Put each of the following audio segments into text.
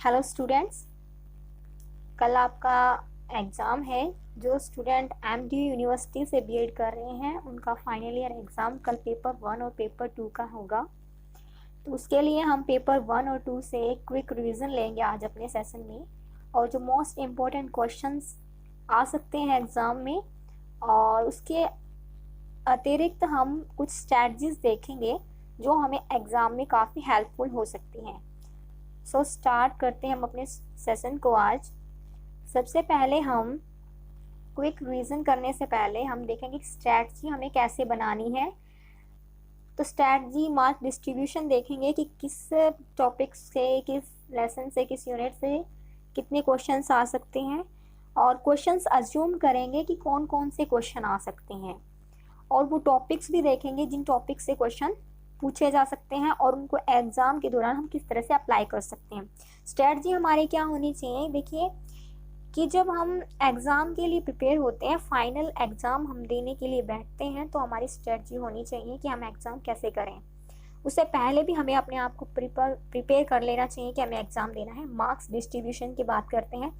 Hello students, कल आपका exam है। जो स्टूडेंट एमडी यूनिवर्सिटी से बीएड कर रहे हैं उनका फाइनल ईयर एग्ज़ाम कल पेपर 1 और पेपर 2 का होगा। तो उसके लिए हम पेपर 1 और 2 से एक क्विक रिवीजन लेंगे आज अपने सेशन में, और जो मोस्ट इम्पोर्टेंट क्वेश्चंस आ सकते हैं एग्ज़ाम में, और उसके अतिरिक्त हम कुछ स्ट्रैटेजीज देखेंगे जो हमें एग्ज़ाम में काफ़ी हेल्पफुल हो सकती हैं। सो स्टार्ट करते हैं हम अपने सेशन को आज। सबसे पहले हम क्विक रिवीजन करने से पहले हम देखेंगे स्ट्रैटेजी हमें कैसे बनानी है। तो स्ट्रैटेजी मार्क डिस्ट्रीब्यूशन देखेंगे कि किस टॉपिक से, किस लेसन से, किस यूनिट से कितने क्वेश्चंस आ सकते हैं, और क्वेश्चंस अज्यूम करेंगे कि कौन कौन से क्वेश्चन आ सकते हैं, और वो टॉपिक्स भी देखेंगे जिन टॉपिक से क्वेश्चन पूछे जा सकते हैं और उनको एग्ज़ाम के दौरान हम किस तरह से अप्लाई कर सकते हैं। स्ट्रैटेजी हमारी क्या होनी चाहिए, देखिए कि जब हम एग्ज़ाम के लिए प्रिपेयर होते हैं, फाइनल एग्ज़ाम हम देने के लिए बैठते हैं, तो हमारी स्ट्रैटेजी होनी चाहिए कि हम एग्ज़ाम कैसे करें। उससे पहले भी हमें अपने आप को प्रिपेयर कर लेना चाहिए कि हमें एग्ज़ाम देना है। मार्क्स डिस्ट्रीब्यूशन की बात करते हैं।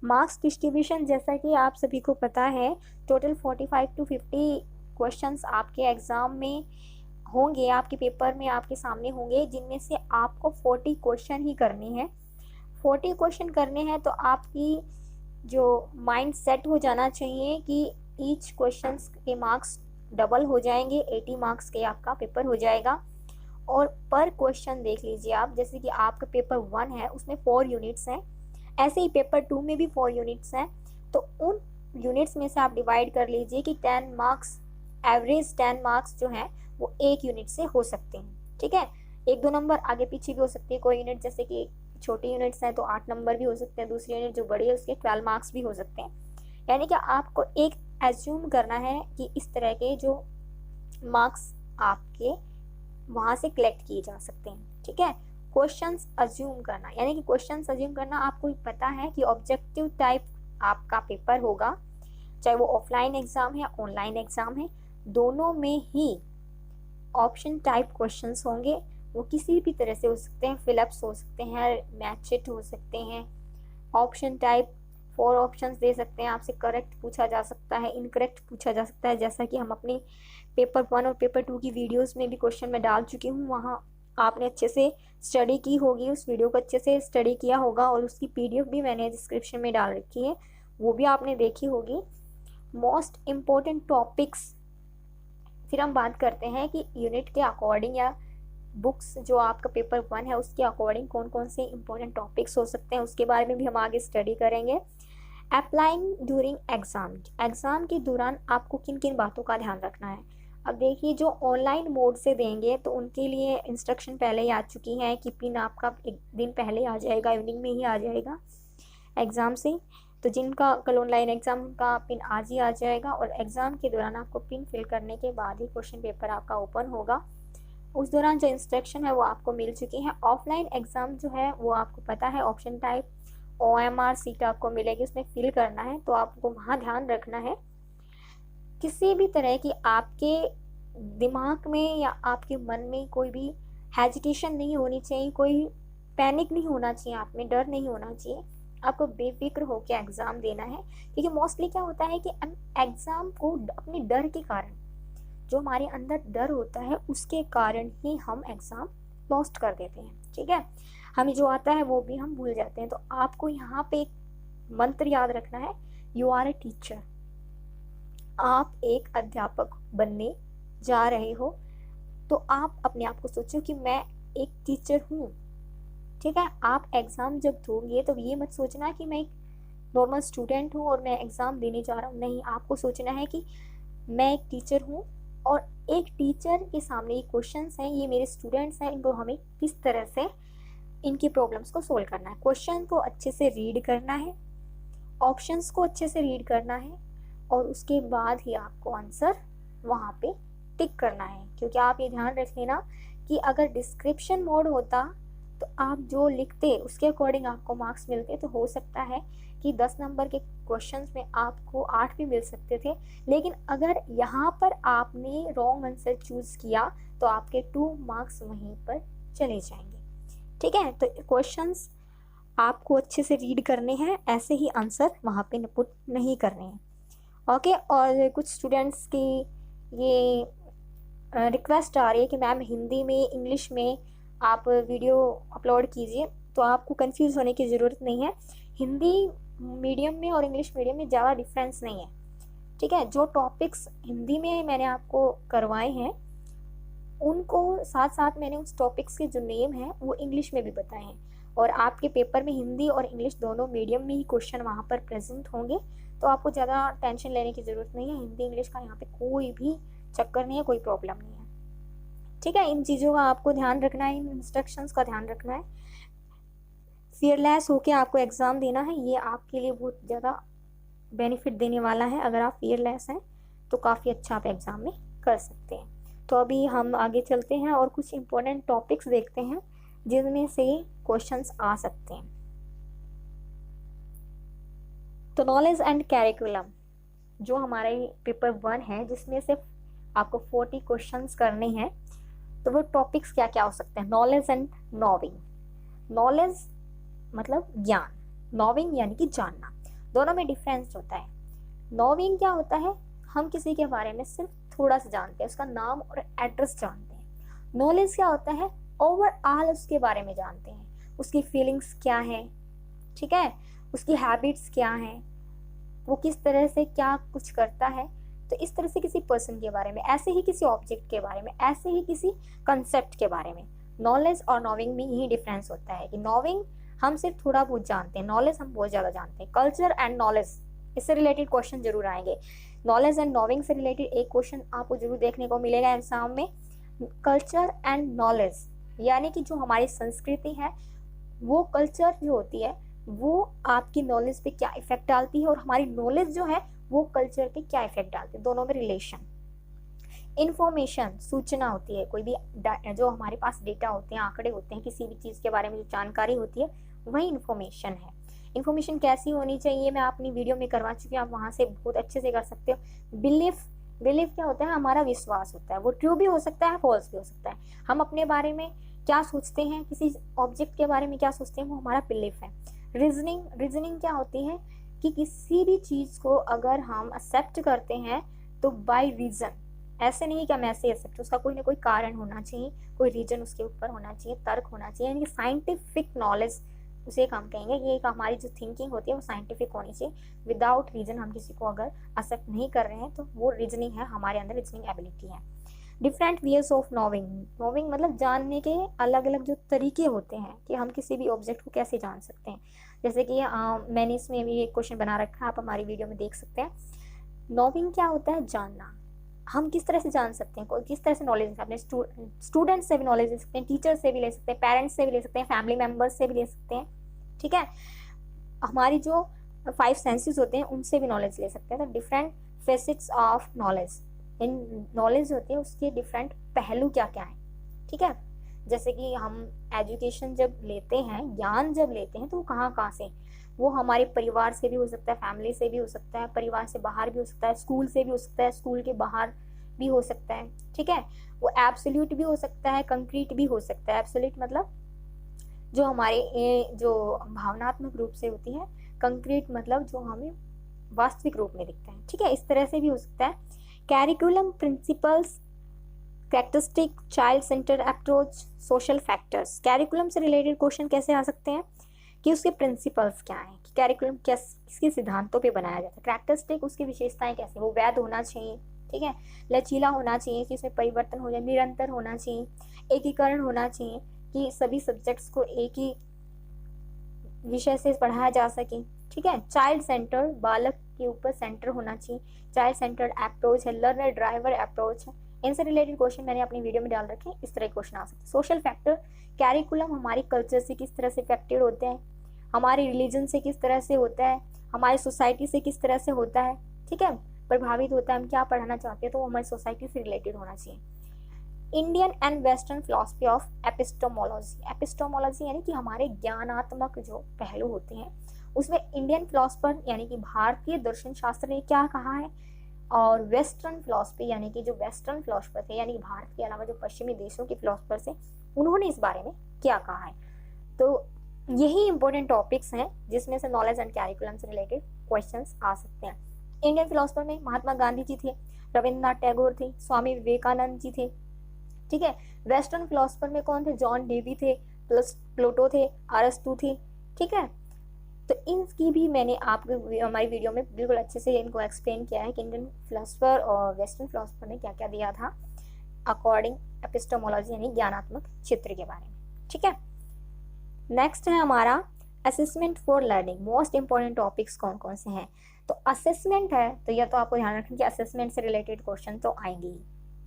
मार्क्स डिस्ट्रीब्यूशन जैसा कि आप सभी को पता है, टोटल 45 to 50 क्वेश्चंस आपके एग्ज़ाम में होंगे, आपके पेपर में आपके सामने होंगे, जिनमें से आपको 40 क्वेश्चन ही करने हैं। 40 क्वेश्चन करने हैं तो आपकी जो माइंड सेट हो जाना चाहिए कि ईच क्वेश्चन के मार्क्स डबल हो जाएंगे, 80 मार्क्स के आपका पेपर हो जाएगा। और पर क्वेश्चन देख लीजिए आप, जैसे कि आपका पेपर 1 है उसमें 4 यूनिट्स हैं, ऐसे ही पेपर 2 में भी 4 यूनिट्स हैं। तो उन यूनिट्स में से आप डिवाइड कर लीजिए कि 10 मार्क्स, एवरेज 10 मार्क्स जो हैं वो एक यूनिट से हो सकते हैं। ठीक है, 1-2 नंबर आगे पीछे भी हो सकती है कोई यूनिट, जैसे कि छोटी यूनिट्स हैं तो 8 नंबर भी हो सकते हैं, दूसरी यूनिट जो बड़ी है उसके 12 मार्क्स भी हो सकते हैं। यानी कि आपको एक एज्यूम करना है कि इस तरह के जो मार्क्स आपके वहाँ से कलेक्ट किए जा सकते हैं। ठीक है, क्वेश्चंस अज्यूम करना, यानी कि क्वेश्चंस अज्यूम करना, आपको पता है कि ऑब्जेक्टिव टाइप आपका पेपर होगा, चाहे वो ऑफलाइन एग्जाम है ऑनलाइन एग्जाम है, दोनों में ही ऑप्शन टाइप क्वेश्चंस होंगे। वो किसी भी तरह से हो सकते हैं, फिलअप्स हो सकते हैं, मैच इट हो सकते हैं। ऑप्शन टाइप 4 ऑप्शंस दे सकते हैं, आपसे करेक्ट पूछा जा सकता है, इनकरेक्ट पूछा जा सकता है, जैसा कि हम अपनी पेपर 1 और पेपर 2 की वीडियोस में भी क्वेश्चन में डाल चुकी हूँ। वहाँ आपने अच्छे से स्टडी की होगी, उस वीडियो को अच्छे से स्टडी किया होगा, और उसकी पीडीएफ भी मैंने डिस्क्रिप्शन में डाल रखी है, वो भी आपने देखी होगी। मोस्ट इम्पोर्टेंट टॉपिक्स, फिर हम बात करते हैं कि यूनिट के अकॉर्डिंग या बुक्स जो आपका पेपर 1 है उसके अकॉर्डिंग कौन कौन से इंपॉर्टेंट टॉपिक्स हो सकते हैं, उसके बारे में भी हम आगे स्टडी करेंगे। अप्लाइंग ड्यूरिंग एग्ज़ाम, एग्ज़ाम के दौरान आपको किन किन बातों का ध्यान रखना है। अब देखिए, जो ऑनलाइन मोड से देंगे तो उनके लिए इंस्ट्रक्शन पहले ही आ चुकी हैं कि पिन आपका एक दिन पहले आ जाएगा, इवनिंग में ही आ जाएगा एग्ज़ाम से। तो जिनका कल ऑनलाइन एग्ज़ाम उनका पिन आज ही आ जाएगा, और एग्ज़ाम के दौरान आपको पिन फिल करने के बाद ही क्वेश्चन पेपर आपका ओपन होगा। उस दौरान जो इंस्ट्रक्शन है वो आपको मिल चुकी है। ऑफलाइन एग्ज़ाम जो है वो आपको पता है, ऑप्शन टाइप OMR सीट आपको मिलेगी, उसमें फिल करना है, तो आपको वहाँ ध्यान रखना है किसी भी तरह की आपके दिमाग में या आपके मन में कोई भी हेजिटेशन नहीं होनी चाहिए, कोई पैनिक नहीं होना चाहिए, आप में डर नहीं होना चाहिए। आपको बेफिक्र होकर एग्ज़ाम देना है, क्योंकि मोस्टली क्या होता है कि हम एग्ज़ाम को अपने डर के कारण, जो हमारे अंदर डर होता है उसके कारण ही हम एग्ज़ाम लॉस्ट कर देते हैं। ठीक है, हमें जो आता है वो भी हम भूल जाते हैं। तो आपको यहाँ पे एक मंत्र याद रखना है, यू आर ए टीचर, आप एक अध्यापक बनने जा रहे हो, तो आप अपने आप को सोचो कि मैं एक टीचर हूँ। ठीक है, आप एग्ज़ाम जब दोगे तो ये मत सोचना कि मैं एक नॉर्मल स्टूडेंट हूँ और मैं एग्ज़ाम देने जा रहा हूँ, नहीं, आपको सोचना है कि मैं एक टीचर हूँ, और एक टीचर के सामने ये क्वेश्चंस हैं, ये मेरे स्टूडेंट्स हैं, इनको हमें किस तरह से इनकी प्रॉब्लम्स को सोल्व करना है। क्वेश्चन को अच्छे से रीड करना है, ऑप्शंस को अच्छे से रीड करना है, और उसके बाद ही आपको आंसर वहाँ पे टिक करना है। क्योंकि आप ये ध्यान रख लेना कि अगर डिस्क्रिप्शन मोड होता तो आप जो लिखते उसके अकॉर्डिंग आपको मार्क्स मिलते, तो हो सकता है कि 10 नंबर के क्वेश्चंस में आपको 8 भी मिल सकते थे। लेकिन अगर यहाँ पर आपने रॉन्ग आंसर चूज़ किया तो आपके 2 मार्क्स वहीं पर चले जाएंगे। ठीक है, तो क्वेश्चंस आपको अच्छे से रीड करने हैं, ऐसे ही आंसर वहाँ पे पुट नहीं करने हैं। ओके। और कुछ स्टूडेंट्स की ये रिक्वेस्ट आ रही है कि मैम हिंदी में इंग्लिश में आप वीडियो अपलोड कीजिए, तो आपको कंफ्यूज होने की ज़रूरत नहीं है। हिंदी मीडियम में और इंग्लिश मीडियम में ज़्यादा डिफरेंस नहीं है, ठीक है। जो टॉपिक्स हिंदी में मैंने आपको करवाए हैं उनको साथ साथ मैंने उस टॉपिक्स के जो नेम हैं वो इंग्लिश में भी बताए हैं, और आपके पेपर में हिंदी और इंग्लिश दोनों मीडियम में ही क्वेश्चन वहाँ पर प्रेजेंट होंगे, तो आपको ज़्यादा टेंशन लेने की ज़रूरत नहीं है। हिंदी इंग्लिश का यहाँ पे कोई भी चक्कर नहीं है, कोई प्रॉब्लम नहीं है, ठीक है। इन चीज़ों का आपको ध्यान रखना है, इन इंस्ट्रक्शंस का ध्यान रखना है। फियरलेस होके आपको एग्ज़ाम देना है, ये आपके लिए बहुत ज़्यादा बेनिफिट देने वाला है। अगर आप फियरलेस हैं तो काफ़ी अच्छा आप एग्ज़ाम में कर सकते हैं। तो अभी हम आगे चलते हैं और कुछ इम्पोर्टेंट टॉपिक्स देखते हैं जिनमें से क्वेश्चंस आ सकते हैं। तो नॉलेज एंड कैरिकुलम जो हमारे पेपर 1 है, जिसमें से आपको 40 क्वेश्चंस करने हैं, तो वो टॉपिक्स क्या क्या हो सकते हैं। Knowledge and नॉविंग। नॉलेज मतलब ज्ञान, नॉविंग यानी कि जानना, दोनों में डिफरेंस होता है। नॉविंग क्या होता है, हम किसी के बारे में सिर्फ थोड़ा सा जानते हैं, उसका नाम और एड्रेस जानते हैं। नॉलेज क्या होता है, ओवरऑल उसके बारे में जानते हैं, उसकी फीलिंग्स क्या है, ठीक है, उसकी हैबिट्स क्या हैं, वो किस तरह से क्या कुछ करता है। तो इस तरह से किसी पर्सन के बारे में, ऐसे ही किसी ऑब्जेक्ट के बारे में, ऐसे ही किसी कंसेप्ट के बारे में। नॉलेज और नॉविंग में यही डिफरेंस होता है कि नॉविंग हम सिर्फ थोड़ा बहुत जानते हैं, नॉलेज हम बहुत ज़्यादा जानते हैं। कल्चर एंड नॉलेज, इससे रिलेटेड क्वेश्चन जरूर आएंगे। नॉलेज एंड नॉविंग से रिलेटेड एक क्वेश्चन आपको जरूर देखने को मिलेगा एग्जाम में। कल्चर एंड नॉलेज यानी कि जो हमारी संस्कृति है, वो कल्चर जो होती है वो आपकी नॉलेज पे क्या इफेक्ट डालती है, और हमारी नॉलेज जो है वो कल्चर पे क्या इफेक्ट डालती है, दोनों में रिलेशन। इन्फॉर्मेशन सूचना होती है, कोई भी जो हमारे पास डेटा होते हैं, आंकड़े होते हैं, किसी भी चीज़ के बारे में जो जानकारी होती है वही इन्फॉर्मेशन है। इन्फॉर्मेशन कैसी होनी चाहिए मैं अपनी वीडियो में करवा चुकी हूँ, आप वहाँ से बहुत अच्छे से कर सकते हो। बिलीफ, बिलीफ क्या होता है, हमारा विश्वास होता है, वो ट्रू भी हो सकता है, फॉल्स भी हो सकता है। हम अपने बारे में क्या सोचते हैं, किसी ऑब्जेक्ट के बारे में क्या सोचते हैं, वो हमारा बिलीफ है। रीजनिंग, रीजनिंग क्या होती है कि किसी भी चीज़ को अगर हम एक्सेप्ट करते हैं तो बाय रीजन, ऐसे नहीं कि हम ऐसे एक्सेप्ट, उसका कोई ना कोई कारण होना चाहिए, कोई रीजन उसके ऊपर होना चाहिए, तर्क होना चाहिए, यानी कि साइंटिफिक नॉलेज उसे एक हम कहेंगे। ये एक हमारी जो थिंकिंग होती है वो साइंटिफिक होनी चाहिए। विदाउट रीजन हम किसी को अगर एक्सेप्ट नहीं कर रहे हैं तो वो रीजनिंग है, हमारे अंदर रीजनिंग एबिलिटी है। डिफरेंट वेज ऑफ नॉविंग, नॉविंग मतलब जानने के अलग अलग जो तरीके होते हैं कि हम किसी भी ऑब्जेक्ट को कैसे जान सकते हैं। जैसे कि मैंने इसमें भी एक क्वेश्चन बना रखा है, आप हमारी वीडियो में देख सकते हैं। नॉविंग क्या होता है, जानना। हम किस तरह से जान सकते हैं, कोई किस तरह से नॉलेज है, अपने स्टूडेंट से भी नॉलेज ले सकते हैं, टीचर से भी ले सकते हैं, पेरेंट्स से भी ले सकते हैं, फैमिली मेम्बर्स से भी ले सकते हैं, ठीक है। हमारी जो 5 सेंसेस होते हैं उनसे भी नॉलेज ले सकते हैं। तो different facets of knowledge, in knowledge होती है उसके डिफरेंट पहलू क्या क्या है, ठीक है। जैसे कि हम एजुकेशन जब लेते हैं, ज्ञान जब लेते हैं, तो वो कहाँ कहाँ से, वो हमारे परिवार से भी हो सकता है, फैमिली से भी हो सकता है, परिवार से बाहर भी हो सकता है, स्कूल से भी हो सकता है, स्कूल के बाहर भी हो सकता है, ठीक है। वो एब्सोल्यूट भी हो सकता है, कंक्रीट भी हो सकता है। एब्सोल्यूट मतलब जो हमारे जो भावनात्मक रूप से होती है, कंक्रीट मतलब जो हमें वास्तविक रूप में दिखता है, ठीक है, इस तरह से भी हो सकता है। Curriculum principles, characteristic, child centre approach, social factors. Curriculum से रिलेटेड क्वेश्चन कैसे आ सकते हैं कि उसके प्रिंसिपल्स क्या हैं, कि कैरिकुलम किसके सिद्धांतों पे बनाया जाता है। कैरेक्टरिस्टिक उसकी विशेषताएं कैसे, वो वैध होना चाहिए, ठीक है, लचीला होना चाहिए कि इसमें परिवर्तन हो जाए, निरंतर होना चाहिए, एकीकरण होना चाहिए कि सभी सब्जेक्ट्स को एक ही विषय से पढ़ाया जा सके, ठीक है। चाइल्ड सेंटर, बालक के ऊपर सेंटर होना चाहिए, चाइल्ड सेंटर्ड अप्रोच है, लर्नर ड्राइवर अप्रोच है। इनसे रिलेटेड क्वेश्चन मैंने अपनी वीडियो में डाल रखे हैं, इस तरह के क्वेश्चन आ सकते हैं। सोशल फैक्टर, कैरिकुलम हमारे कल्चर से किस तरह से इफेक्टेड होते हैं, हमारे रिलीजन से किस तरह से होता है, हमारी सोसाइटी से किस तरह से होता है, ठीक है, प्रभावित होता है, हम क्या पढ़ाना चाहते हैं तो वो हमारी सोसाइटी से रिलेटेड होना चाहिए। Indian and western philosophy of epistemology, epistemology यानी कि हमारे ज्ञानात्मक जो पहलू होते हैं उसमें इंडियन फिलॉसफर यानी कि भारतीय दर्शन शास्त्र ने क्या कहा है, और वेस्टर्न फिलॉसफी यानी कि जो वेस्टर्न फिलॉसफर थे, यानी कि भारत के अलावा जो पश्चिमी देशों के फिलॉसफर्स हैं, उन्होंने इस बारे में क्या कहा है। तो यही इंपॉर्टेंट टॉपिक्स हैं जिसमें से नॉलेज एंड कैरिकुलम से रिलेटेड क्वेश्चंस आ सकते हैं। इंडियन फिलोसफर में महात्मा गांधी जी थे, रविंद्रनाथ टैगोर थे, स्वामी विवेकानंद जी थे। ठीक है। वेस्टर्न फिलोसफर में कौन थे? जॉन डेवी थे, प्लस प्लेटो थे, अरस्तु थे। ठीक है। तो इनकी भी मैंने आपको हमारी वीडियो में बिल्कुल अच्छे से इनको एक्सप्लेन किया है कि इंडियन फिलोसफर और वेस्टर्न फिलोसफर ने क्या क्या दिया था अकॉर्डिंग एपिस्टेमोलॉजी यानी ज्ञानात्मक चित्र के बारे में। ठीक है। नेक्स्ट है हमारा assessment for learning. Most important topics कौन कौन से हैं? तो असेसमेंट है, तो यह तो आपको ध्यान रखें कि असेसमेंट से रिलेटेड क्वेश्चन तो आएंगे ही।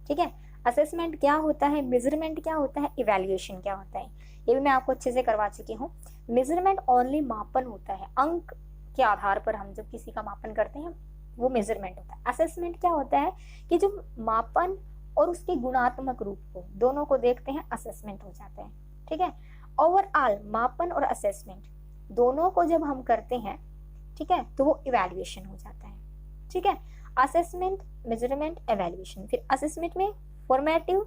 ठीक है। असेसमेंट क्या होता है, मेजरमेंट क्या होता है, इवैल्यूएशन क्या होता है, ये भी मैं आपको अच्छे से करवा चुकी हूँ। मेजरमेंट ओनली मापन होता है, अंक के आधार पर हम जब किसी का मापन करते हैं वो मेजरमेंट होता है। असेसमेंट क्या होता है कि जो मापन और उसके गुणात्मक रूप को दोनों को देखते हैं, असेसमेंट हो जाता है। ठीक है। ओवरऑल मापन और असेसमेंट दोनों को जब हम करते हैं, ठीक है, तो वो इवैल्यूएशन हो जाता है। ठीक है। Assessment, measurement, evaluation. फिर असेसमेंट में फॉर्मेटिव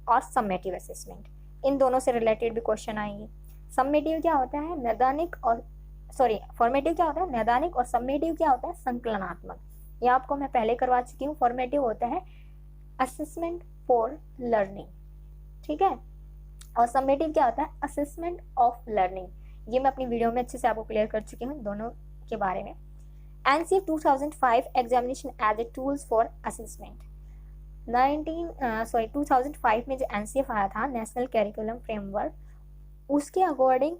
और समेटिव असेसमेंट, इन दोनों से रिलेटेड भी क्वेश्चन आएंगे। समेटिव क्या होता है? नैदानिक और फॉर्मेटिव क्या होता है? नैदानिक, और समेटिव क्या होता है? संकलनात्मक। ये आपको मैं पहले करवा चुकी हूँ। फॉर्मेटिव होता है असेसमेंट फॉर लर्निंग। ठीक है। और समेटिव क्या होता है? Assessment of learning. ये मैं अपनी वीडियो में अच्छे से आपको क्लियर कर चुकी हूँ दोनों के बारे में। NCF 2005 examination as a tools for assessment. 2005 में जो एनसीएफ आया था, नेशनल कैरिकुलम फ्रेमवर्क, उसके अकॉर्डिंग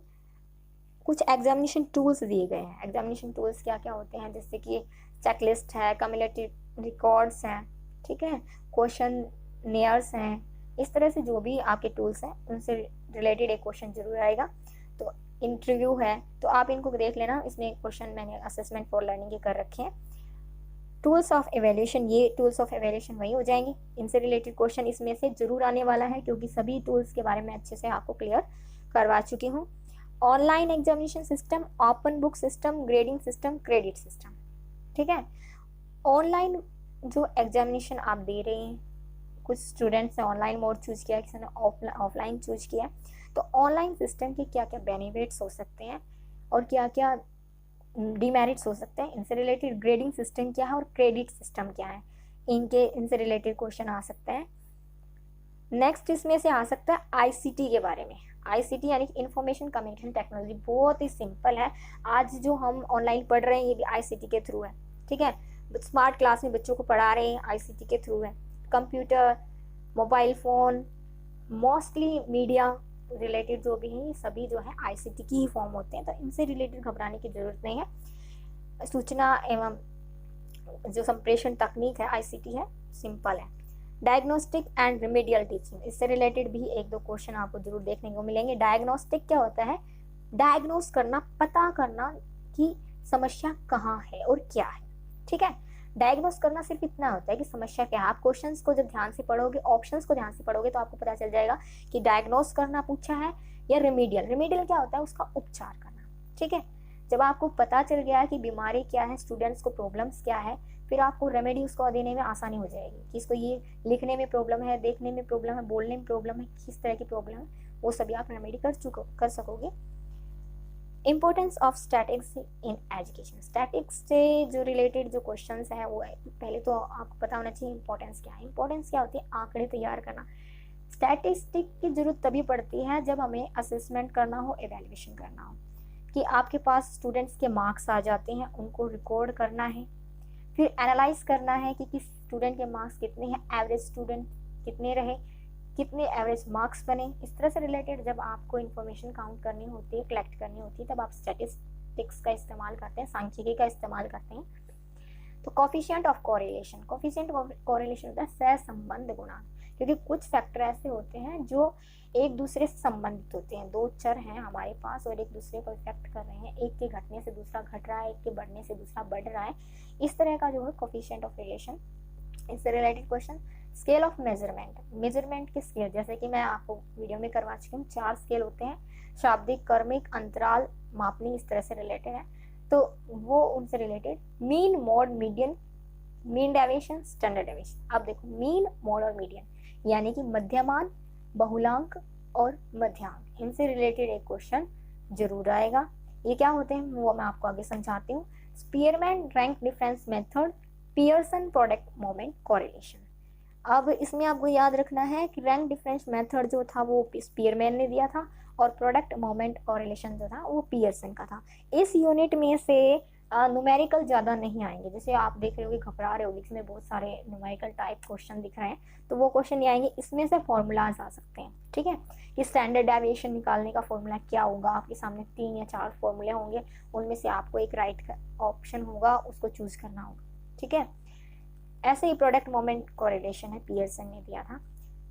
कुछ एग्जामिनेशन टूल्स दिए गए हैं। एग्जामिनेशन टूल्स क्या क्या होते हैं? जैसे कि चेकलिस्ट है, कम्युलेटिव रिकॉर्ड्स हैं, ठीक है, क्वेश्चन नियर्स हैं। इस तरह से जो भी आपके टूल्स हैं उनसे रिलेटेड एक क्वेश्चन जरूर आएगा। तो इंटरव्यू है, तो आप इनको देख लेना। इसमें क्वेश्चन मैंने असेसमेंट फॉर लर्निंग के कर रखे हैं। टूल्स ऑफ एवेल्यूशन, ये टूल्स ऑफ एवेल्यूशन वही हो जाएंगे। इनसे रिलेटेड क्वेश्चन इसमें से जरूर आने वाला है, क्योंकि सभी टूल्स के बारे में अच्छे से आपको क्लियर करवा चुकी हूँ। Online examination system, open book system, grading system, credit system. ठीक है। ऑनलाइन जो एग्जामिनेशन आप दे रहे हैं, कुछ स्टूडेंट्स ने ऑनलाइन मोड चूज किया, किसी ने ऑफलाइन चूज किया, तो ऑनलाइन सिस्टम के क्या क्या बेनिफिट्स हो सकते हैं और क्या क्या डिमेरिट्स हो सकते हैं, इनसे रिलेटेड ग्रेडिंग सिस्टम क्या है और क्रेडिट सिस्टम क्या है, इनसे रिलेटेड क्वेश्चन आ सकते हैं। नेक्स्ट इसमें से आ सकता है आईसीटी के बारे में। आईसीटी यानी कि इंफॉर्मेशन कम्युनिकेशन टेक्नोलॉजी, बहुत ही सिंपल है। आज जो हम ऑनलाइन पढ़ रहे हैं ये भी आईसीटी के थ्रू है। ठीक है। स्मार्ट क्लास में बच्चों को पढ़ा रहे हैं, आईसीटी के थ्रू है। Computer, mobile phone, mostly media related जो भी हैं, ये सभी जो है आईसीटी की ही फॉर्म होते हैं, तो इनसे रिलेटेड घबराने की ज़रूरत नहीं है। सूचना एवं जो संप्रेषण तकनीक है आईसीटी है, सिंपल है। डायग्नोस्टिक एंड रिमेडियल टीचिंग, इससे रिलेटेड भी एक दो क्वेश्चन आपको जरूर देखने को मिलेंगे। डायग्नोस्टिक क्या होता है? डायग्नोस करना, पता करना कि समस्या कहाँ है और क्या है। ठीक है। डायग्नोस करना सिर्फ इतना होता है कि समस्या क्या है। आप क्वेश्चंस को जब ध्यान से पढ़ोगे, ऑप्शंस को ध्यान से पढ़ोगे, तो आपको पता चल जाएगा कि डायग्नोस करना पूछा है या रिमेडियल। रिमेडियल क्या होता है? उसका उपचार करना। ठीक है। जब आपको पता चल गया कि बीमारी क्या है, स्टूडेंट्स को प्रॉब्लम्स क्या है, फिर आपको रेमेडी उसको देने में आसानी हो जाएगी कि इसको ये लिखने में प्रॉब्लम है, देखने में प्रॉब्लम है, बोलने में प्रॉब्लम है, किस तरह की प्रॉब्लम है, वो सभी आप रेमेडी कर सकोगे। Importance of statics in education, statics से जो रिलेटेड जो क्वेश्चंस हैं वो पहले तो आपको पता होना चाहिए इंपॉर्टेंस क्या है। इंपॉर्टेंस क्या होती है? आंकड़े तैयार करना। स्टैटिस्टिक की जरूरत तभी पड़ती है जब हमें असेसमेंट करना हो, एवेल्युएशन करना हो, कि आपके पास स्टूडेंट्स के मार्क्स आ जाते हैं, उनको रिकॉर्ड करना है, फिर एनालाइज करना है कि किस स्टूडेंट के मार्क्स कितने हैं, एवरेज स्टूडेंट कितने रहे, कितने एवरेज मार्क्स बने। इस तरह से रिलेटेड जब आपको इन्फॉर्मेशन काउंट करनी होती है, कलेक्ट करनी होती है, तब आप स्टैटिस्टिक्स का इस्तेमाल करते हैं, सांख्यिकी का इस्तेमाल करते हैं। तो coefficient of correlation, coefficient of correlation होता है सहसंबंध गुणांक, क्योंकि कुछ फैक्टर ऐसे होते हैं जो एक दूसरे से संबंधित होते हैं। दो चर हैं हमारे पास और एक दूसरे को इफेक्ट कर रहे हैं, एक के घटने से दूसरा घट रहा है, एक के बढ़ने से दूसरा बढ़ रहा है, इस तरह का जो है कोफिशिएंट ऑफ रिलेशन। इससे related question, scale of measurement, measurement के स्केल, जैसे कि मैं आपको वीडियो में करवा चुकी हूँ, 4 स्केल होते हैं, शाब्दिक, कर्मिक, अंतराल, मापनी, इस तरह से रिलेटेड है, तो वो उनसे related. Mean, mode, median, mean deviation, standard deviation. अब देखो मीन, मोड और मीडियन यानी कि मध्यमान, बहुलांक और मध्यांक, इनसे रिलेटेड एक क्वेश्चन जरूर आएगा। ये क्या होते हैं वो मैं आपको आगे समझाती हूँ। Spearman rank difference method, Pearson product moment correlation. अब इसमें आपको याद रखना है कि रैंक डिफरेंस मेथड जो था वो स्पीयरमैन ने दिया था और प्रोडक्ट मोमेंट कोरिलेशन जो था वो पियर्सन का था। इस यूनिट में से न्यूमेरिकल ज़्यादा नहीं आएंगे। जैसे आप देख रहे होगे, घबरा रहे होगे, इसमें बहुत सारे न्यूमेरिकल टाइप क्वेश्चन दिख रहे हैं, तो वो क्वेश्चन नहीं आएंगे। इसमें से फॉर्मूलाज आ सकते हैं, ठीक है। कि स्टैंडर्ड डेविएशन निकालने का फॉर्मूला क्या होगा, आपके सामने 3 या 4 फॉर्मूले होंगे, उनमें से आपको एक राइट ऑप्शन होगा, उसको चूज करना होगा, ठीक है। ऐसे ही प्रोडक्ट मोमेंट कोरिलेशन है, पियर्सन ने दिया था।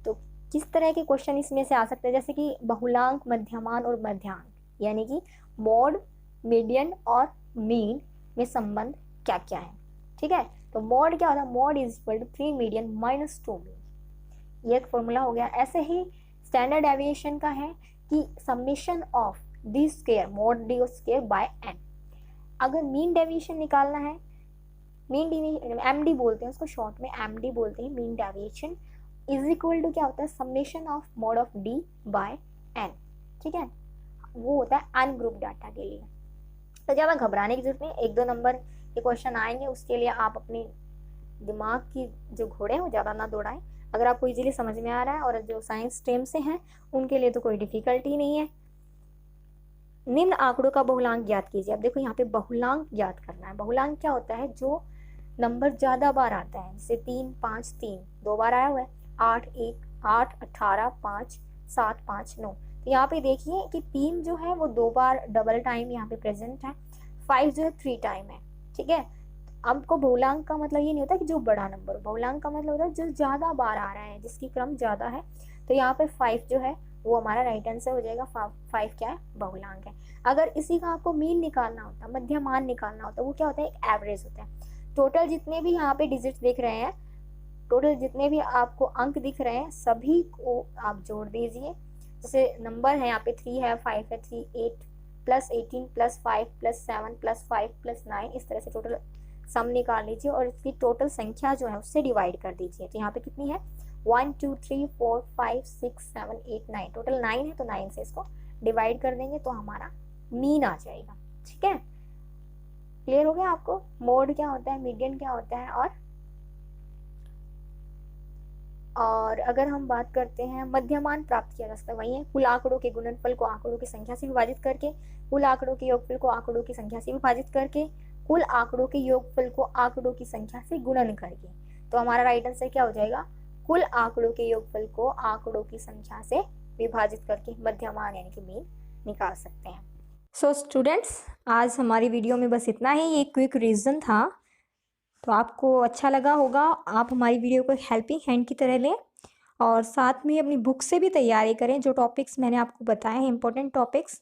तो किस तरह के क्वेश्चन इसमें से आ सकते हैं, जैसे कि बहुलांक, मध्यमान और मध्यांक, यानी कि मोड, मीडियन और मीन में संबंध क्या क्या है, ठीक है। तो मोड क्या होता है, mode is equal to 3 median minus 2 mean, ये एक फॉर्मूला हो गया। ऐसे ही स्टैंडर्ड डेविएशन का है कि summation of d square mode d square by n. अगर मीन डेविएशन निकालना है, मीन डेविएशन एमडी बोलते हैं उसको, शॉर्ट में एमडी बोलते हैं, mean deviation is equal to क्या होता है, summation of mode of d by n, ठीक है। वो होता है अनग्रुप डाटा के लिए। तो ज़्यादा घबराने की जरूरत नहीं, 1-2 नंबर के क्वेश्चन आएंगे, उसके लिए आप अपने दिमाग की जो घोड़े हैं वो ज़्यादा ना दौड़ाएं। अगर आपको इजीली समझ में आ रहा है और जो साइंस स्ट्रीम से हैं उनके लिए तो कोई डिफिकल्टी नहीं है। निम्न आंकड़ों का बहुलांक ज्ञात कीजिए। अब देखो यहाँ पे बहुलांक ज्ञात करना है। बहुलांक क्या होता है, जो नंबर ज़्यादा बार आता है, जैसे 3, 5, 3 2 बार आया हुआ है, 8, 1, 8, 18, 5, 7, 5, 9। तो यहाँ पे देखिए कि 3 जो है वो 2 बार डबल टाइम यहाँ पे प्रेजेंट है, 5 जो है 3 टाइम है, ठीक है। आपको बहुलांक का मतलब ये नहीं होता कि जो बड़ा नंबर हो, बहुलांक का मतलब होता है जो ज़्यादा बार आ रहा है, जिसकी क्रम ज़्यादा है। तो यहाँ पे 5 जो है वो हमारा राइट आंसर हो जाएगा। 5 क्या है, बहुलांक है। अगर इसी का आपको मीन निकालना होता, मध्यमान निकालना होता, वो क्या होता है, एक एवरेज होता है। टोटल जितने भी यहाँ पे डिजिट्स दिख रहे हैं, टोटल जितने भी आपको अंक दिख रहे हैं, सभी को आप जोड़ दीजिए। जैसे नंबर है यहाँ पे 3 है, 5 है, 3, 8 plus 18 plus 5 plus 7 plus 5 plus 9, इस तरह से टोटल सम निकाल लीजिए और इसकी टोटल संख्या जो है उससे डिवाइड कर दीजिए। तो यहाँ पे कितनी है, 1 2 3 4 5 6 7 8 9, टोटल 9 है, तो 9 से इसको डिवाइड कर देंगे तो हमारा मीन आ जाएगा, ठीक है। क्लियर हो गया आपको, मोड क्या होता है, मीडियन क्या होता है। और अगर हम बात करते हैं मध्यमान प्राप्त किया जा सकता है, वही है कुल आंकड़ों के गुणनफल को आंकड़ों की संख्या से विभाजित करके, कुल आंकड़ों के योगफल को आंकड़ों की संख्या से विभाजित करके, कुल आंकड़ों के योगफल को आंकड़ों की संख्या से गुणन करके। तो हमारा राइट आंसर क्या हो जाएगा, कुल आंकड़ों के योगफल को आंकड़ों की संख्या से विभाजित करके मध्यमान यानी कि मीन निकाल सकते हैं। सो स्टूडेंट्स, आज हमारी वीडियो में बस इतना ही, ये क्विक रिवीजन था। तो आपको अच्छा लगा होगा, आप हमारी वीडियो को हेल्पिंग हैंड की तरह लें और साथ में अपनी बुक से भी तैयारी करें। जो टॉपिक्स मैंने आपको बताए हैं इंपॉर्टेंट टॉपिक्स,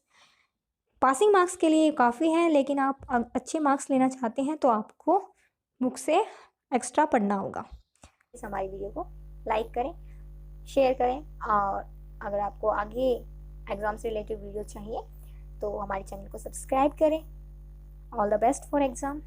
पासिंग मार्क्स के लिए काफ़ी हैं, लेकिन आप अच्छे मार्क्स लेना चाहते हैं तो आपको बुक से एक्स्ट्रा पढ़ना होगा। इस हमारी वीडियो को लाइक करें, शेयर करें और अगर आपको आगे एग्ज़ाम से रिलेटेड वीडियो चाहिए तो हमारे चैनल को सब्सक्राइब करें। All the best for exam.